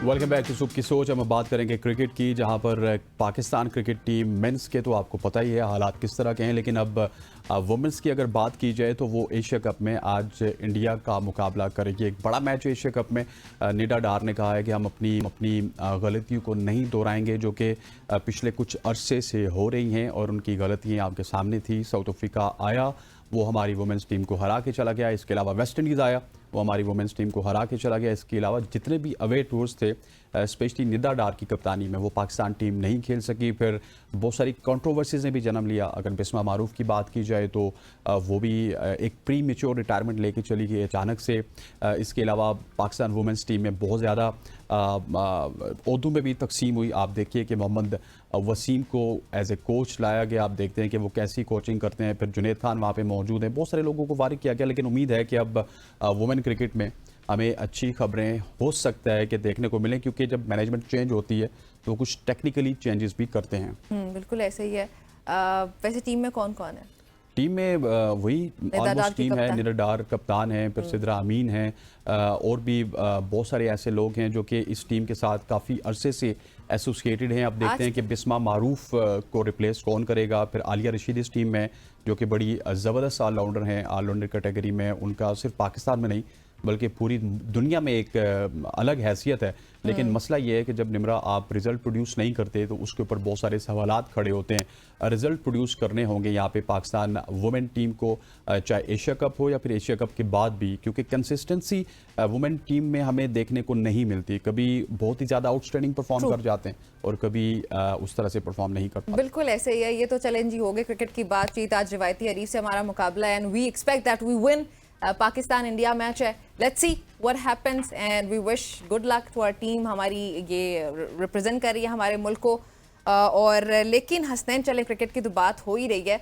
Welcome back to सुबह की सोच। हम बात करेंगे क्रिकेट की, जहां पर पाकिस्तान क्रिकेट टीम मेंस के तो आपको पता ही है हालात किस तरह के हैं, लेकिन अब वुमेंस की अगर बात की जाए तो वो एशिया कप में आज इंडिया का मुकाबला करेगी। एक बड़ा मैच है एशिया कप में। निडा डार ने कहा है कि हम अपनी गलतियों को नहीं दोहराएंगे जो कि पिछले कुछ अरसे से हो रही हैं, और उनकी गलतियाँ आपके सामने थी। साउथ अफ्रीका आया, वो हमारी वुमेंस टीम को हरा के चला गया। इसके अलावा वेस्ट इंडीज़ आया, वो हमारी वुमेंस टीम को हरा के चला गया। इसके अलावा जितने भी अवे टूर्स थे, स्पेशली निदा डार की कप्तानी में, वो पाकिस्तान टीम नहीं खेल सकी। फिर बहुत सारी कंट्रोवर्सीज ने भी जन्म लिया। अगर बिस्मा मारूफ की बात की जाए तो वो भी एक प्री मेच्योर रिटायरमेंट लेके चली गई अचानक से। इसके अलावा पाकिस्तान वुमेंस टीम में बहुत ज़्यादा ओहदों में भी तकसीम हुई। आप देखिए कि मोहम्मद वसीम को एज ए कोच लाया गया। आप देखते हैं कि वो कैसी कोचिंग करते हैं। फिर जुनेद खान वहाँ पे मौजूद हैं। बहुत सारे लोगों को फारिग किया गया, लेकिन उम्मीद है कि अब वुमेन क्रिकेट में हमें अच्छी खबरें हो सकता है कि देखने को मिलें, क्योंकि जब मैनेजमेंट चेंज होती है तो कुछ टेक्निकली चेंजेस भी करते हैं। बिल्कुल ऐसे ही है। वैसे टीम में कौन कौन है? टीम में वही ऑलमोस्ट टीम है। निडा डार कप्तान है, फिर सिद्रा अमीन है, और भी बहुत सारे ऐसे लोग हैं जो कि इस टीम के साथ काफ़ी अरसे से एसोसिएटेड हैं। अब देखते हैं कि बिस्मा मारूफ को रिप्लेस कौन करेगा। फिर आलिया रशीद इस टीम में, जो कि बड़ी ज़बरदस्त ऑलराउंडर हैं। ऑलराउंडर कैटेगरी में उनका सिर्फ पाकिस्तान में नहीं बल्कि पूरी दुनिया में एक अलग हैसियत है। लेकिन मसला ये है कि जब निमरा आप रिजल्ट प्रोड्यूस नहीं करते तो उसके ऊपर बहुत सारे सवालात खड़े होते हैं। रिजल्ट प्रोड्यूस करने होंगे यहाँ पे पाकिस्तान वुमेन टीम को, चाहे एशिया कप हो या फिर एशिया कप के बाद भी, क्योंकि कंसिस्टेंसी वुमेन टीम में हमें देखने को नहीं मिलती। कभी बहुत ही ज़्यादा आउटस्टैंडिंग परफॉर्म कर जाते हैं और कभी उस तरह से परफॉर्म नहीं कर पाते। बिल्कुल ऐसे ही है। ये तो चैलेंज ही हो गए क्रिकेट की बातचीत। आज रिवायती हरीफ से हमारा मुकाबला है and we expect that we win. Pakistan India match है। Let's see what happens and we wish good luck to our team. हमारी ये रिप्रेजेंट कर रही है हमारे मुल्क को। और लेकिन हसनैन, चले क्रिकेट की तो बात हो ही रही है।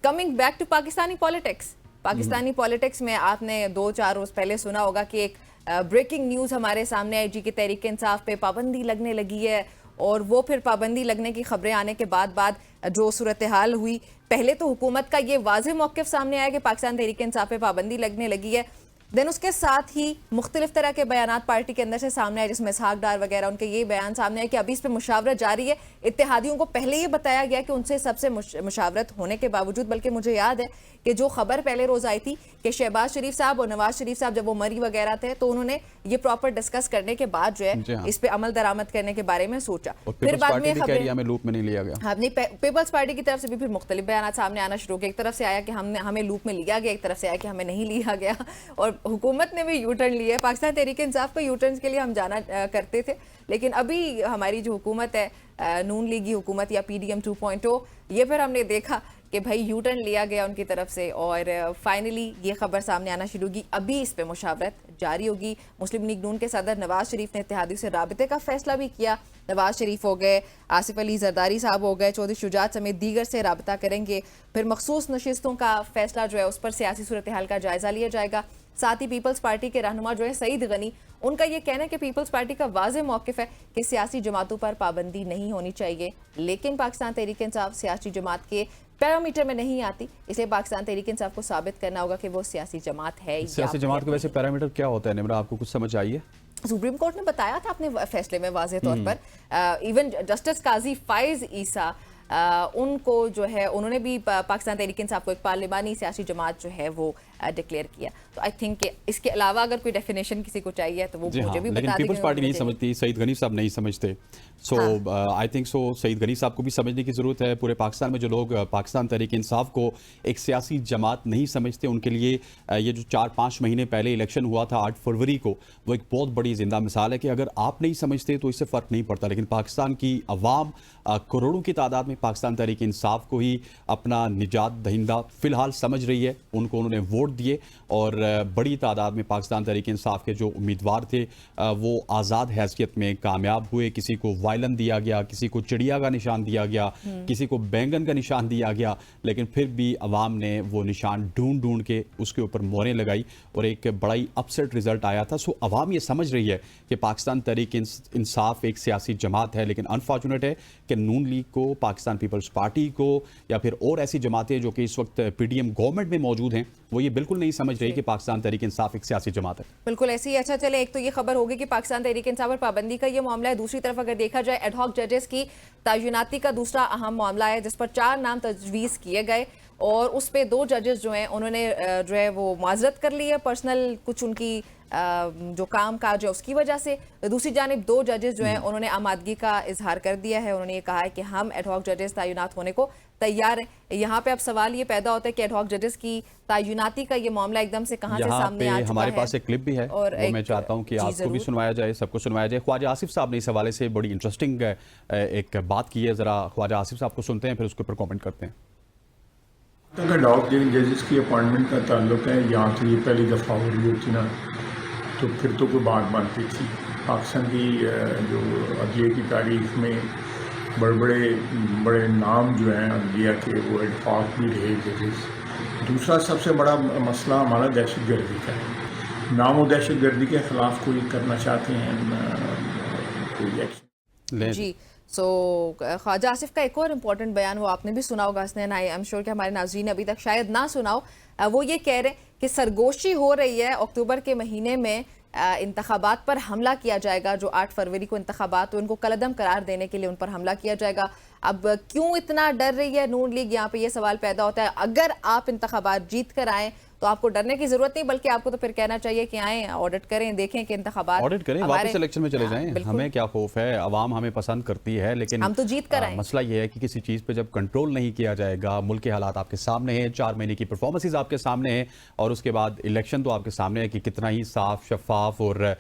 Coming back to Pakistani politics. Pakistani politics में आपने 2-4 रोज पहले सुना होगा कि एक ब्रेकिंग न्यूज़ हमारे सामने आई, जी की तहरीक इंसाफ पे पाबंदी लगने लगी है। और वो फिर पाबंदी लगने की खबरें आने के बाद जो सूरत हाल हुई, पहले तो हुकूमत का ये वाज़ेह मौक़िफ़ सामने आया कि पाकिस्तान तहरीक इंसाफ पे पाबंदी लगने लगी है। देन उसके साथ ही मुख्तलिफ तरह के बयानात पार्टी के अंदर से सामने आए, जिसमें इसहाक डार वगैरह, उनके ये बयान सामने आए कि अभी इस पर मुशावरत जारी है। इत्तेहादियों को पहले ये बताया गया कि उनसे सबसे मुशावरत होने के बावजूद, बल्कि मुझे याद है कि जो खबर पहले रोज आई थी कि शहबाज शरीफ साहब और नवाज शरीफ साहब जब वो मरी वगैरह थे तो उन्होंने ये प्रॉपर डिस्कस करने के बाद जो है इस पे अमल दरामद करने के बारे में सोचा। फिर बाद में हमें लूप में नहीं लिया गया। हाँ, पीपल्स पार्टी की तरफ से भी फिर मुख्तलिफ बयान सामने आना शुरू हो गए। एक तरफ से आया कि हमें लूप में लिया गया, एक तरफ से आया कि हमें नहीं लिया गया। और हुकूमत ने भी यू टर्न लिया है। पाकिस्तान तहरीक इंसाफ को यू टर्न के लिए हम जाना करते थे, लेकिन अभी हमारी जो हुकूमत है, नून लीगी हुकूमत या PDM 2.0, ये फिर हमने देखा कि भाई यू टर्न लिया गया उनकी तरफ से। और फाइनली ये खबर सामने आना शुरू होगी। अभी इस पे मुशावरत जारी होगी। मुस्लिम लीग नून के सदर नवाज शरीफ ने इत्तेहादियों से राबते का फैसला भी किया। नवाज शरीफ हो गए, आसिफ अली जरदारी साहब हो गए, चौधरी शुजात समेत दीगर से राबता करेंगे। फिर मखसूस नशिस्तों का फैसला जो है उस पर सियासी सूरत हाल का जायजा लिया जाएगा। साथ ही पीपल्स पार्टी के रहनुमा जो है सईद गनी, उनका ये कहना है कि पीपल्स पार्टी का वाज़ेह मौक़िफ़ है कि सियासी जमातों पर पाबंदी नहीं होनी चाहिए, लेकिन पाकिस्तान तहरीक इंसाफ सियासी जमात के पैरामीटर में नहीं आती। इसलिए पाकिस्तान तहरीक इंसाफ को साबित करना होगा कि वो सियासी जमात है। सियासी जमात का वैसे पैरामीटर क्या होता है निमरा, आपको कुछ समझ आई है? सुप्रीम कोर्ट ने बताया था अपने फैसले में वाज़ेह तौर पर। इवन जस्टिस काजी फाइज ईसा उनको जो है, उन्होंने भी पाकिस्तान तहरीक इंसाफ को एक पार्लिमानी सियासी जमात जो है वो डिक्लेयर किया। तो आई थिंक इसके अलावा अगर कोई डेफिनेशन किसी को चाहिए तो वो मुझे भी बता दें। पीपल्स पार्टी नहीं समझती, सईद गनी साहब नहीं समझते। So I think so Saeed Ghani साहब को भी समझने की ज़रूरत है। पूरे पाकिस्तान में जो लोग पाकिस्तान तहरीक इंसाफ को एक सियासी जमात नहीं समझते, उनके लिए ये जो 4-5 महीने पहले इलेक्शन हुआ था 8 फरवरी को, वो एक बहुत बड़ी जिंदा मिसाल है कि अगर आप नहीं समझते तो इससे फ़र्क नहीं पड़ता। लेकिन पाकिस्तान की अवाम करोड़ों की तादाद में पाकिस्तान तहरीक इंसाफ को ही अपना निजात दहिंदा फ़िलहाल समझ रही है। उनको उन्होंने वोट दिए और बड़ी तादाद में पाकिस्तान तहरीक इंसाफ के जो उम्मीदवार थे वो आज़ाद हैसियत में कामयाब हुए। किसी को वायलन दिया गया, किसी को चिड़िया का निशान दिया गया, किसी को बैंगन का निशान दिया गया, लेकिन फिर भी अवाम ने वो निशान ढूंढ के उसके ऊपर मोहरें लगाई और एक बड़ा ही अपसेट रिजल्ट आया था। सो अवाम ये समझ रही है कि पाकिस्तान तहरीक इंसाफ एक सियासी जमात है, लेकिन अनफॉर्चुनेट है कि नून लीग को, पाकिस्तान पीपल्स पार्टी को या फिर और ऐसी जमातें जो कि इस वक्त PDM गवर्नमेंट में मौजूद हैं, वो ये बिल्कुल नहीं समझ रही कि पाकिस्तान तहरीक इंसाफ एक सियासी जमात है। बिल्कुल ऐसे ही। अच्छा चले, एक तो ये खबर होगी कि पाकिस्तान तहरीक इंसाफ पर पाबंदी का ये मामला है। दूसरी तरफ अगर देखा जाए एडहॉक जजेस की तैनाती का दूसरा अहम मामला है, जिस पर 4 नाम तजवीज़ किए गए और उस पे 2 जजेस जो हैं उन्होंने जो है वो माजरत कर ली है, पर्सनल कुछ उनकी जो काम काज है उसकी वजह से। दूसरी जानिब 2 जजेस जो हैं उन्होंने आमादगी का इजहार कर दिया है। उन्होंने ये कहा है कि हम एडहॉक जजेस तैनात होने को तैयार हैं। यहाँ पे अब सवाल ये पैदा होता है कि एडहॉक जजेस की तैनाती का ये मामला एकदम से कहाँ से सामने आ चुका है। हमारे पास एक क्लिप भी है और वो मैं चाहता हूँ कि आपको भी सुनवाया जाए, सबको सुनवाया जाए। ख्वाजा आसिफ साहब ने इस हवाले से बड़ी इंटरेस्टिंग एक बात की है, जरा ख्वाजा आसिफ साहब को सुनते हैं, फिर उसके ऊपर कॉमेंट करते हैं। अगर एडहॉक जजेस की अपॉइंटमेंट का ताल्लुक है, यहाँ तो ये पहली दफ़ा हो रही होती ना, तो फिर तो कोई बात बनती थी। पाकिस्तान की जो अदलिया की तारीख में बड़े नाम जो हैं अदलिया के, वो एडहॉक भी रहे जजेस। दूसरा सबसे बड़ा मसला हमारा दहशत गर्दी का है। नाम वो दहशत गर्दी के ख़िलाफ़ कोई करना चाहते हैं कोई एक्शन जी। सो ख्वाजा आसिफ का एक और इम्पॉर्टेंट बयान वो आपने भी सुना होगा हसनैन, आई एम श्योर कि हमारे नाज़रीन अभी तक शायद ना सुना हो। वो ये कह रहे हैं कि सरगोशी हो रही है, अक्टूबर के महीने में इंतखाबात पर हमला किया जाएगा। जो 8 फरवरी को इंतखाबात, उनको कलअदम करार देने के लिए उन पर हमला किया जाएगा। अब क्यों इतना डर रही है नून लीग, यहाँ पे ये सवाल पैदा होता है। अगर आप इंतखाबात जीत कर आए तो आपको डरने की जरूरत नहीं, बल्कि आपको तो फिर कहना चाहिए कि आए, ऑडिट करें, देखें कि इंतखाबात ऑडिट करें, वापस इलेक्शन में चले जाएं। हमें क्या खौफ है, अवाम हमें पसंद करती है, लेकिन हम तो जीत कर आए। मसला ये है कि किसी चीज़ पे जब कंट्रोल नहीं किया जाएगा, मुल्क के हालात आपके सामने हैं, 4 महीने की परफॉर्मेंसेज आपके सामने हैं, और उसके बाद इलेक्शन तो आपके सामने है कि कितना ही साफ शफाफ और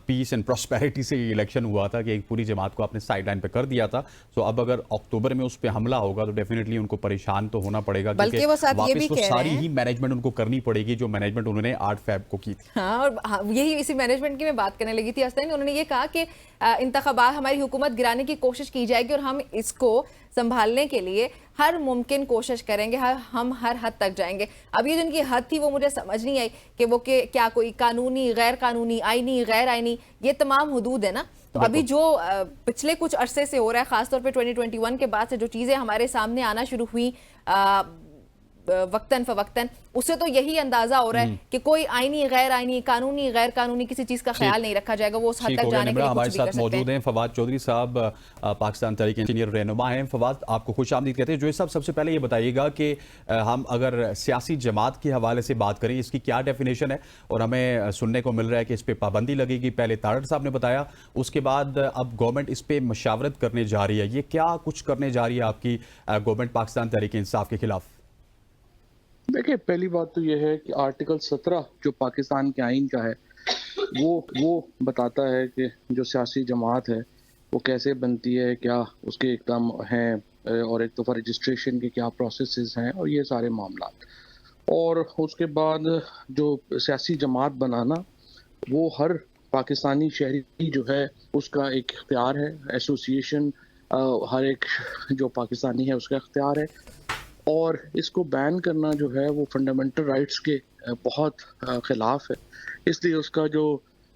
पीस एंड प्रॉस्पेरिटी से ये इलेक्शन हुआ था कि एक पूरी जमात को आपने साइड लाइन पे कर दिया था। तो अब अगर अक्टूबर में उस पर हमला होगा तो डेफिनेटली उनको परेशान तो होना पड़ेगा, बल्कि वो साथ ये भी वापस वो सारी ही मैनेजमेंट उनको करनी पड़ेगी जो मैनेजमेंट उन्होंने 8 फेब को की थी। हाँ, और यही इसी मैनेजमेंट की मैं बात करने लगी थी हसनैन। उन्होंने ये कहा कि इंतखाबात, हमारी हुकूमत गिराने की कोशिश की जाएगी और हम इसको संभालने के लिए हर मुमकिन कोशिश करेंगे, हम हर हद तक जाएंगे। अब ये जिनकी हद थी वो मुझे समझ नहीं आई कि वो क्या कोई कानूनी, गैर कानूनी, आईनी, गैर आईनी, ये तमाम हुदूद है ना। तो अभी जो पिछले कुछ अरसे से हो रहा है, खासतौर पे 2021 के बाद से जो चीज़ें हमारे सामने आना शुरू हुई वक्तन फवक्तन, उससे तो यही अंदाजा हो रहा है कि कोई आईनी, गैर आईनी, कानूनी, गैर कानूनी किसी चीज का ख्याल नहीं रखा जाएगा। वो उस हद तक जाने के लिए हमारे कुछ भी कर साथ सकते मौजूद हैं फवाद चौधरी साहब, पाकिस्तान तहरीक इंजीनियर रहनुमा हैं। फवाद, आपको खुशामदीद कहते हैं। जो साहब, सबसे पहले ये बताइएगा कि हम अगर सियासी जमात के हवाले से बात करें, इसकी क्या डेफिनेशन है? और हमें सुनने को मिल रहा है कि इस पर पाबंदी लगेगी, पहले तारड़ साहब ने बताया, उसके बाद अब गवर्नमेंट इस पर मशावरत करने जा रही है। ये क्या कुछ करने जा रही है आपकी गवर्नमेंट पाकिस्तान तहरीक इंसाफ के खिलाफ? देखिए, पहली बात तो यह है कि आर्टिकल 17 जो पाकिस्तान के आइन का है, वो बताता है कि जो सियासी जमात है वो कैसे बनती है, क्या उसके इक़दाम हैं और एक दफ़ा रजिस्ट्रेशन के क्या प्रोसेसेस हैं और ये सारे मामला। और उसके बाद जो सियासी जमात बनाना वो हर पाकिस्तानी शहरी जो है उसका एक इख्तियार है। एसोसिएशन हर एक जो पाकिस्तानी है उसका इख्तियार है, और इसको बैन करना जो है वो फंडामेंटल राइट्स के बहुत ख़िलाफ़ है। इसलिए उसका जो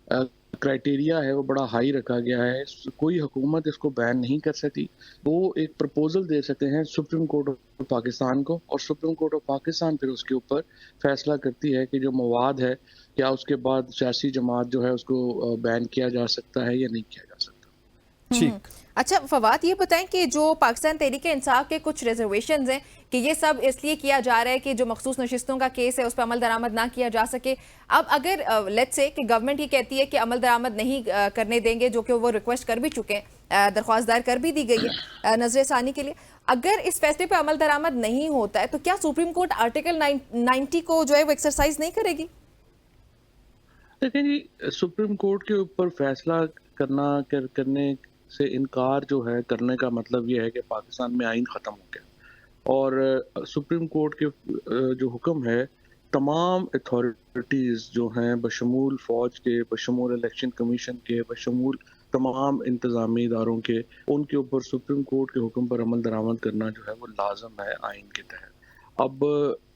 क्राइटेरिया है वो बड़ा हाई रखा गया है। कोई हुकूमत इसको बैन नहीं कर सकती। वो एक प्रपोजल दे सकते हैं सुप्रीम कोर्ट ऑफ पाकिस्तान को, और सुप्रीम कोर्ट ऑफ पाकिस्तान फिर उसके ऊपर फैसला करती है कि जो मवाद है क्या उसके बाद सियासी जमात जो है उसको बैन किया जा सकता है या नहीं किया जा सकता। ठीक। अच्छा फवाद, ये बताएं कि जो पाकिस्तान तहरीक इंसाफ के कुछ रिजर्वेशंस हैं कि ये सब इसलिए किया जा रहा है कि जो मखसूस नशिस्तों का केस है उस पर अमल दरामद ना किया जा सके। अब अगर लेट्स से कि गवर्नमेंट ये कहती है कि अमल दरामद नहीं करने देंगे, जो कि वो रिक्वेस्ट कर भी चुके हैं, दरख्वास्त दायर कर भी दी गई है नजर सानी के लिए, अगर इस फैसले पर अमल दरामद नहीं होता है तो क्या सुप्रीम कोर्ट आर्टिकल 90 को जो है वो एक्सरसाइज नहीं करेगी? देखिए जी, सुप्रीम कोर्ट के ऊपर फैसला करने से इनकार जो है करने का मतलब ये है कि पाकिस्तान में आइन ख़त्म हो गया। और सुप्रीम कोर्ट के जो हुक्म है, तमाम अथॉरिटीज़ जो हैं बशमूल फ़ौज के, बशमूल इलेक्शन कमीशन के, बशमूल तमाम इंतज़ामी इदारों के, उनके ऊपर सुप्रीम कोर्ट के हुक्म पर अमल दरामद करना जो है वो लाजम है आइन के तहत। अब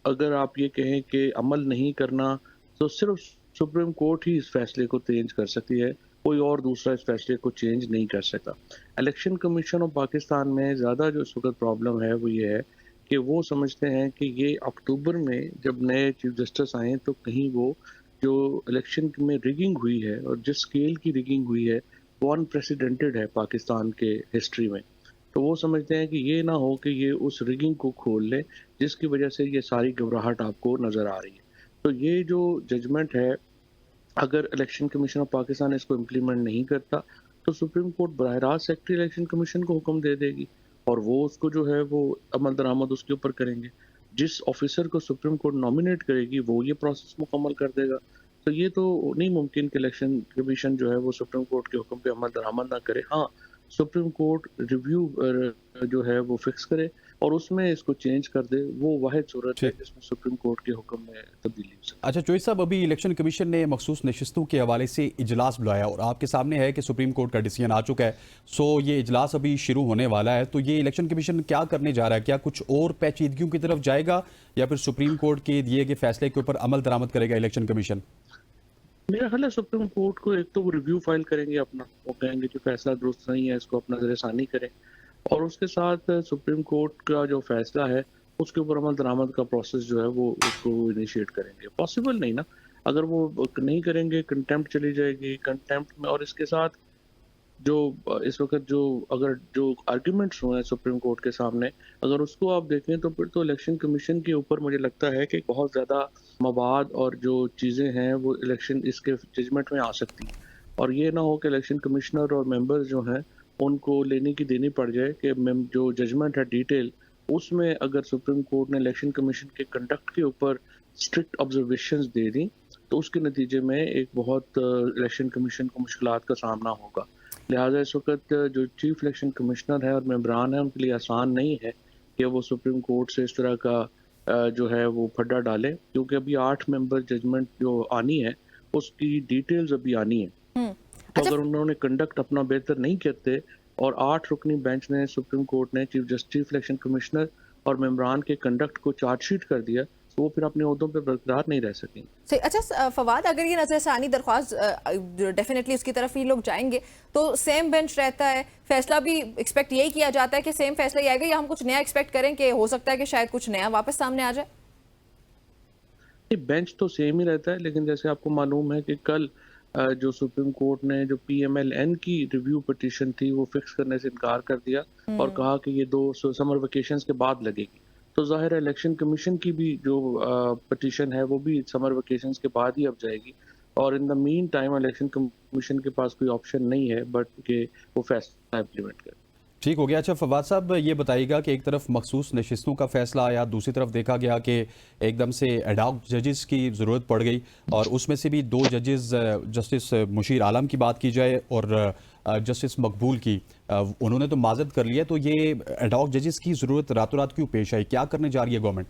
अगर आप ये कहें कि अमल नहीं करना, तो सिर्फ सुप्रीम कोर्ट ही इस फैसले को चेंज कर सकती है, कोई और दूसरा इस फैसले को चेंज नहीं कर सकता। इलेक्शन कमीशन ऑफ पाकिस्तान में ज़्यादा जो इस वक्त प्रॉब्लम है वो ये है कि वो समझते हैं कि ये अक्टूबर में जब नए चीफ जस्टिस आए तो कहीं वो जो इलेक्शन में रिगिंग हुई है और जिस स्केल की रिगिंग हुई है वो अनप्रेसिडेंटेड है पाकिस्तान के हिस्ट्री में। तो वो समझते हैं कि ये ना हो कि ये उस रिगिंग को खोल ले जिसकी वजह से ये सारी घबराहट आपको नज़र आ रही है। तो ये जो जजमेंट है, अगर इलेक्शन कमीशन ऑफ पाकिस्तान इसको इम्प्लीमेंट नहीं करता तो सुप्रीम कोर्ट बराह रास्त सेक्रेटरी इलेक्शन कमीशन को हुक्म दे देगी और वो उसको जो है वो अमल दरामद उसके ऊपर करेंगे। जिस ऑफिसर को सुप्रीम कोर्ट नॉमिनेट करेगी वो ये प्रोसेस मुकम्मल कर देगा। तो ये तो नहीं मुमकिन कि इलेक्शन कमीशन जो है वो सुप्रीम कोर्ट के हुक्म पे अमल दरामद ना करे। हाँ, सुप्रीम कोर्ट रिव्यू जो है वो फिक्स करे और उसमें इसको चेंज कर दे। वो वाहिद सूरत है ठीक। जिसमें सुप्रीम कोर्ट के हुक्म में तब्दीली हो सकती है। अच्छा चोई साहब, अभी इलेक्शन कमीशन ने मखसूस नशिस्तों के हवाले से इजलास बुलाया और आपके सामने है कि सुप्रीम कोर्ट का डिसीजन आ चुका है। सो ये इजलास अभी शुरू होने वाला है, तो ये इलेक्शन कमीशन क्या करने जा रहा है? क्या कुछ और पेचीदगियों की तरफ जाएगा या फिर सुप्रीम कोर्ट के दिए गए फैसले के ऊपर अमल दरामद करेगा इलेक्शन कमीशन? मेरा ख्याल है सुप्रीम कोर्ट को एक तो वो रिव्यू फाइल करेंगे अपना, वो कहेंगे कि फैसला दुरुस्त नहीं है, इसको अपना नजरसानी करें और उसके साथ सुप्रीम कोर्ट का जो फैसला है उसके ऊपर अमल दरामद का प्रोसेस जो है वो उसको इनिशिएट करेंगे। पॉसिबल नहीं ना, अगर वो नहीं करेंगे कंटेम्प्ट चली जाएगी, कंटेम्प्ट में। और इसके साथ जो इस वक्त जो अगर जो आर्ग्यूमेंट्स हुए हैं सुप्रीम कोर्ट के सामने, अगर उसको आप देखें तो फिर तो इलेक्शन कमीशन के ऊपर मुझे लगता है कि बहुत ज़्यादा मवाद और जो चीज़ें हैं वो इलेक्शन इसके जजमेंट में आ सकती हैं और ये ना हो कि इलेक्शन कमिश्नर और मेंबर्स जो हैं उनको लेने की देनी पड़ जाए कि जो जजमेंट है डिटेल उसमें अगर सुप्रीम कोर्ट ने इलेक्शन कमीशन के कंडक्ट के ऊपर स्ट्रिक्ट ऑब्जर्वेशंस दे दी तो उसके नतीजे में एक बहुत इलेक्शन कमीशन को मुश्किलात का सामना होगा। लिहाजा इस वक्त जो चीफ इलेक्शन कमिश्नर है और मेंबरान है उनके लिए आसान नहीं है कि वो सुप्रीम कोर्ट से इस तरह का जो है वो फड्डा डाले, क्योंकि अभी 8 मेंबर जजमेंट जो आनी है उसकी डिटेल्स अभी आनी है। तो अच्छा, अगर उन्होंने कंडक्ट अपना बेहतर नहीं करते और 8 रुकनी बेंच ने सुप्रीम कोर्ट ने चीफ इलेक्शन कमिश्नर और मेंबरान के कंडक्ट को चार्जशीट कर दिया तो वो फिर अपने ओहदों पर बरकरार नहीं रह सकेंगे। सही। अच्छा फवाद, अगर ये नजरसानी दरख्वास्त डेफिनेटली उसकी तरफ ही लोग जाएंगे तो सेम बेंच रहता है, फैसला भी एक्सपेक्ट यही किया जाता है कि सेम फैसला ही आएगा या हम कुछ नया एक्सपेक्ट करें कि हो सकता है कि शायद कुछ नया वापस सामने आ जाए? बेंच तो सेम ही रहता है, लेकिन जैसे आपको मालूम है कि कल जो सुप्रीम कोर्ट ने जो PMLN की रिव्यू पिटीशन थी वो फिक्स करने से इनकार कर दिया और कहा कि ये 2 समर वेकेशंस के बाद लगेगी। तो जाहिर है इलेक्शन कमीशन की भी जो पिटीशन है वो भी समर वेकेशंस के बाद ही अब जाएगी और in the mean time election commission के पास कोई ऑप्शन नहीं है बट कि वो फैसला इम्प्लीमेंट करे। ठीक हो गया। अच्छा फवाद साहब, ये बताइएगा कि एक तरफ मखसूस नशिस्तों का फैसला आया, दूसरी तरफ देखा गया कि एकदम से एडॉक जजेस की ज़रूरत पड़ गई और उसमें से भी 2 जजेस, जस्टिस मुशीर आलम की बात की जाए और जस्टिस मकबूल की, उन्होंने तो माजरत कर लिया। तो ये एडॉक जजेस की ज़रूरत रातों रात क्यों पेश आई? क्या करने जा रही है गवर्नमेंट?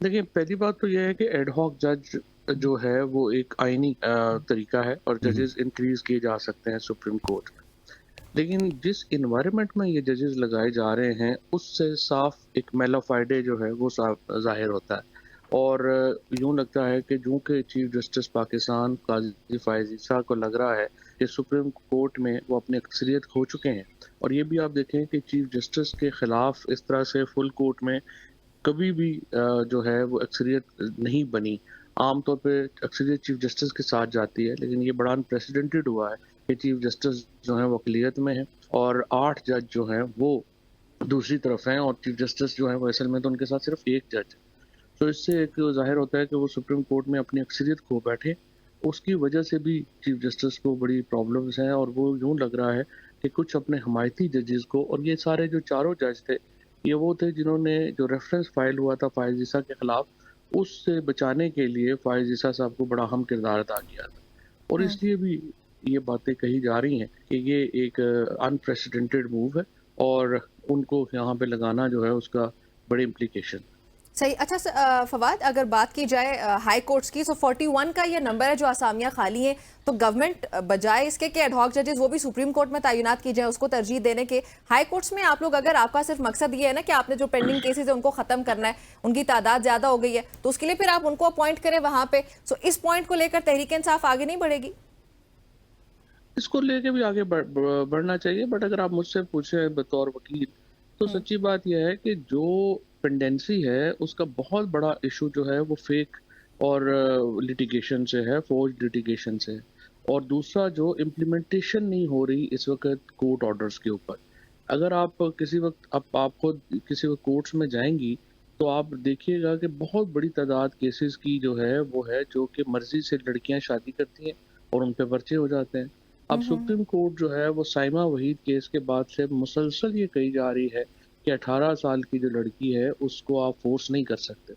देखिए, पहली बात तो यह है कि एडहॉक जज जो है वो एक आईनी तरीका है और जजेस इंक्रीज किए जा सकते हैं सुप्रीम कोर्ट में, लेकिन जिस इन्वायरमेंट में ये जजेस लगाए जा रहे हैं उससे साफ एक मेलाफाइडे जो है वो साफ जाहिर होता है और यूं लगता है कि जो कि चीफ जस्टिस पाकिस्तान काजी फायज ईसा को लग रहा है कि सुप्रीम कोर्ट में वो अपनी अक्सरियत खो चुके हैं। और ये भी आप देखें कि चीफ जस्टिस के खिलाफ इस तरह से फुल कोर्ट में कभी भी जो है वो अक्सरियत नहीं बनी। आमतौर पे अक्सरियत चीफ जस्टिस के साथ जाती है, लेकिन ये बड़ा अनप्रेसिडेंटेड हुआ है कि चीफ जस्टिस जो है वो अक़लियत में है और 8 जज जो हैं वो दूसरी तरफ हैं और चीफ जस्टिस जो है वो असल में तो उनके साथ सिर्फ एक जज है। तो इससे एक जाहिर होता है कि वो सुप्रीम कोर्ट में अपनी अक्सरियत खो बैठे। उसकी वजह से भी चीफ जस्टिस को बड़ी प्रॉब्लम्स हैं और वो यूँ लग रहा है कि कुछ अपने हमायती जजेस को, और ये सारे जो चारों जज थे ये वो थे जिन्होंने जो रेफरेंस फाइल हुआ था फायज ईसा के खिलाफ, उससे बचाने के लिए फायज ईसा साहब को बड़ा अहम किरदार अदा किया था और इसलिए भी ये बातें कही जा रही हैं कि ये एक अनप्रेसिडेंटेड मूव है और उनको यहाँ पे लगाना जो है उसका बड़े इम्प्लीकेशन। सही। अच्छा फवाद, अगर बात की जाए हाई कोर्ट्स की, तो 41 का ये नंबर है जो आसामियां खाली हैं, तो गवर्नमेंट बजाय इसके कि एडहॉक जजेस वो भी सुप्रीम कोर्ट में तैनात की जाए उसको तरजीह देने के, हाई कोर्ट्स में आप लोग, अगर आपका सिर्फ मकसद ये है ना कि आपने जो पेंडिंग केसेस है उनको खत्म करना है, उनकी तादाद ज्यादा हो गई है, तो उसके लिए फिर आप उनको अपॉइंट करें वहां पे। सो इस पॉइंट को लेकर तहरीक इंसाफ आगे नहीं बढ़ेगी? इसको लेके भी आगे बढ़ना चाहिए, बट अगर आप मुझसे पूछे बतौर वकील तो सच्ची बात यह है कि जो पेंडेंसी है उसका बहुत बड़ा इशू जो है वो फेक और लिटिगेशन से है, फोर्ज लिटिगेशन से है। और दूसरा जो इम्प्लीमेंटेशन नहीं हो रही इस वक्त कोर्ट ऑर्डर्स के ऊपर। अगर आप किसी वक्त आप खुद किसी वक्त कोर्ट्स में जाएंगी तो आप देखिएगा कि बहुत बड़ी तादाद केसेस की जो है वो है जो कि मर्जी से लड़कियां शादी करती हैं और उन पे पर्चे हो जाते हैं। अब सुप्रीम कोर्ट जो है वो साइमा वहीद केस के बाद से मुसलसल ये कही जा रही है कि 18 साल की जो लड़की है उसको आप फोर्स नहीं कर सकते,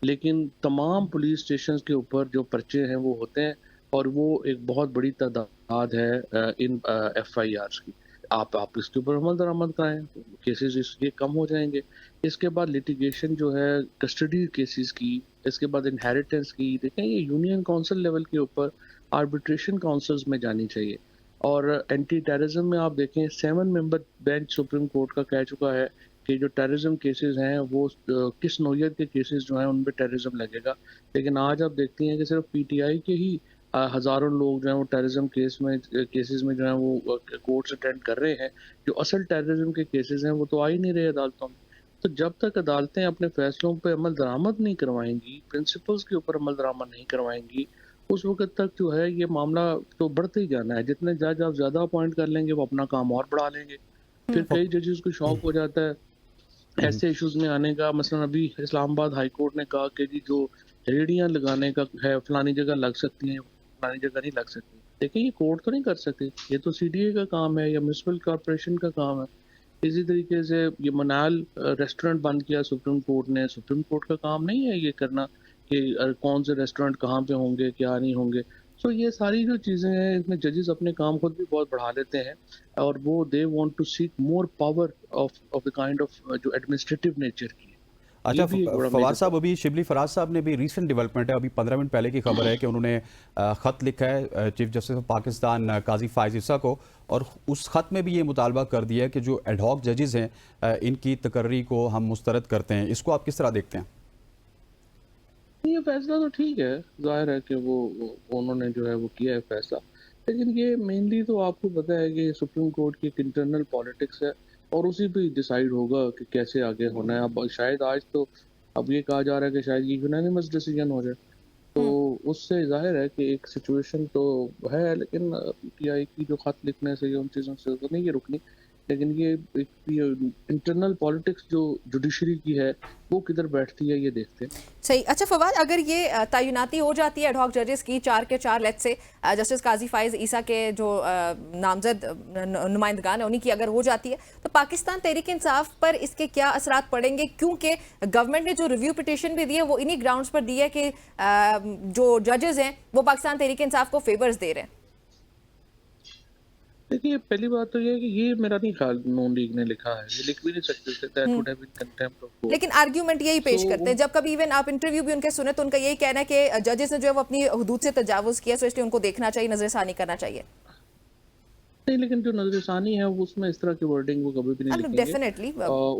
लेकिन तमाम पुलिस स्टेशन के ऊपर जो पर्चे हैं वो होते हैं और वो एक बहुत बड़ी तादाद है इन FIRs की। आप इसके ऊपर अमल दरामद कराएं, केसेस इसलिए कम हो जाएंगे। इसके बाद लिटिगेशन जो है कस्टडी केसेस की, इसके बाद इनहेरिटेंस की, देखें ये यूनियन काउंसिल लेवल के ऊपर आर्बिट्रेशन काउंसिल्स में जानी चाहिए। और एंटी टेररिज्म में आप देखें 7 मेंबर बेंच सुप्रीम कोर्ट का कह चुका है कि जो टेररिज्म केसेस हैं वो किस नौयत के केसेस जो हैं उन पे टेररिज्म लगेगा। लेकिन आज आप देखती हैं कि सिर्फ PTI के ही हज़ारों लोग जो हैं वो टेररिज्म केसेस में जो है वो कोर्ट्स अटेंड कर रहे हैं। जो असल टेररिज्म के केसेस हैं वो तो आ ही नहीं रहे अदालतों में। तो जब तक अदालतें अपने फैसलों पे अमल दरामद नहीं करवाएंगी, प्रिंसिपल्स के ऊपर अमल दरामद नहीं करवाएंगी, उस वक्त तक जो है ये मामला तो बढ़ते ही जाना है। जितने जज आप ज़्यादा अपॉइंट कर लेंगे वो अपना काम और बढ़ा लेंगे। फिर कई जजेस को शौक हो जाता है ऐसे इश्यूज में आने का। मसलन अभी इस्लामाबाद हाई कोर्ट ने कहा कि जी जो रेहड़ियाँ लगाने का है फलानी जगह लग सकती हैं, फलानी जगह नहीं लग सकती। देखिए ये कोर्ट तो नहीं कर सकते, ये तो CDA का काम है या म्यूनसिपल कॉर्पोरेशन का काम है। इसी तरीके से ये मनाल रेस्टोरेंट बंद किया सुप्रीम कोर्ट ने, सुप्रीम कोर्ट का काम नहीं है ये करना कि कौन से रेस्टोरेंट कहाँ पे होंगे क्या नहीं होंगे। सो ये सारी जो चीज़ें हैं इसमें जजेस अपने काम खुद भी बहुत बढ़ा लेते हैं और वो they want to seek more power of the kind of जो एडमिनिस्ट्रेटिव नेचर की है। अच्छा, ये भी एक बड़ा फवाद major साहब, अभी शिबली फराज साहब ने भी रीसेंट डेवलपमेंट है, अभी 15 मिनट पहले की खबर है कि उन्होंने ख़त लिखा है चीफ जस्टिस ऑफ पाकिस्तान काजी फायज ईसा को, और उस ख़त में भी ये मुतालबा कर दिया है कि जो एडहॉक जजेस हैं इनकी तकर्री को हम मुस्तरद करते हैं। इसको आप किस तरह देखते हैं? ये फैसला तो ठीक है, जाहिर है कि वो उन्होंने जो है वो किया है फैसला, लेकिन ये मेनली तो आपको पता है कि सुप्रीम कोर्ट की एक इंटरनल पॉलिटिक्स है और उसी पे डिसाइड होगा कि कैसे आगे होना है। अब शायद आज तो अब ये कहा जा रहा है कि शायद ये यूनानिमस डिसीजन हो जाए, तो उससे जाहिर है कि एक सिचुएशन तो है, लेकिन PTI की जो खत लिखने से या उन चीज़ों से तो नहीं ये रुकनी, लेकिन ये इंटरनल पॉलिटिक्स जो जुडिशरी की है वो किधर बैठती है ये देखते हैं। सही। अच्छा फवाद, अगर ये तैनाती हो जाती है एडहॉक जजेस की 4 के 4, लेट्स से जस्टिस काजी फाइज ईसा के जो नामजद नुमाइंदगान है उन्हीं की अगर हो जाती है, तो पाकिस्तान तहरीक इंसाफ पर इसके क्या असरात पड़ेंगे? क्योंकि गवर्नमेंट ने जो रिव्यू पिटिशन भी दी है वो इन्हीं ग्राउंड्स पर दी है कि जो जजेस हैं वो पाकिस्तान तहरीक इंसाफ को फेवर्स दे रहे हैं। देखिए पहली बात तो ये है कि ये मेरा नहीं ख्याल नून लीग ने लिखा है, ये लिख भी नहीं सकते थे, that would have been contempt of court. लेकिन आर्ग्यूमेंट यही पेश करते हैं, जब कभी इवन आप इंटरव्यू भी उनके सुने तो उनका यही कहना है कि जजेस ने जो है वो अपनी हुदूद से तजावुज किया, तो इसलिए उनको देखना चाहिए, नजरसानी करना चाहिए। नहीं, लेकिन जो नजरसानी है वो उसमें इस तरह की वर्डिंग वो कभी भी नहीं लिखेंगे। डेफिनेटली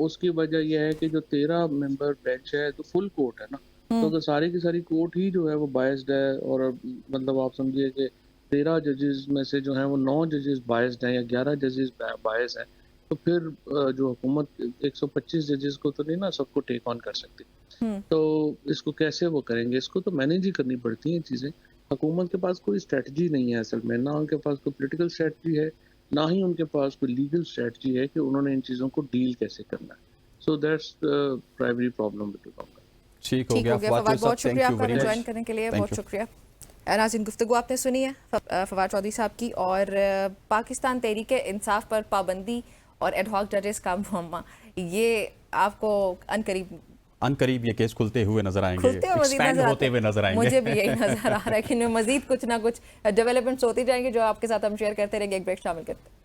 उसकी वजह यह है कि जो 13 मेंबर बेंच है तो फुल कोर्ट है ना, तो सारी की सारी कोर्ट ही जो है वो बायस्ड है। और मतलब आप समझिए कि 13 जजेस में से जो है वो 9 जजेस बायस्ड हैं या 11 जजेस बायस हैं, तो फिर जो हुकूमत 125 जजेस को तो नहीं ना सबको टेक ऑन कर सकती, तो इसको कैसे वो करेंगे? इसको तो मैनेज ही करनी पड़ती हैं चीज़ें। हुकूमत के पास कोई स्ट्रेटजी नहीं है असल में, ना उनके पास कोई पॉलिटिकल स्ट्रेटजी है, ना ही उनके पास कोई लीगल स्ट्रेटजी है कि उन्होंने इन चीज़ों को डील कैसे करना है। So that's the primary problem with the government. ठीक हो गया फवाद, बहुत शुक्रिया आपका वेरी ज्वाइन करने के लिए, बहुत शुक्रिया। नाज़रीन, गुफ्तगू आपने सुनी है फवाद चौधरी साहब की, और पाकिस्तान तहरीक इंसाफ पर पाबंदी और एडहॉक जजेस का मुअम्मा, ये आपको अनकरीब ये केस खुलते हुए नजर आएंगे, एक्सपैंड होते हुए नजर आएंगे। मुझे भी यही नजर आ रहा है कि मजीद कुछ ना कुछ डेवलपमेंट्स होती जाएंगे जो आपके साथ हम शेयर करते रहेंगे। एक ब्रेक शामिल करते हैं।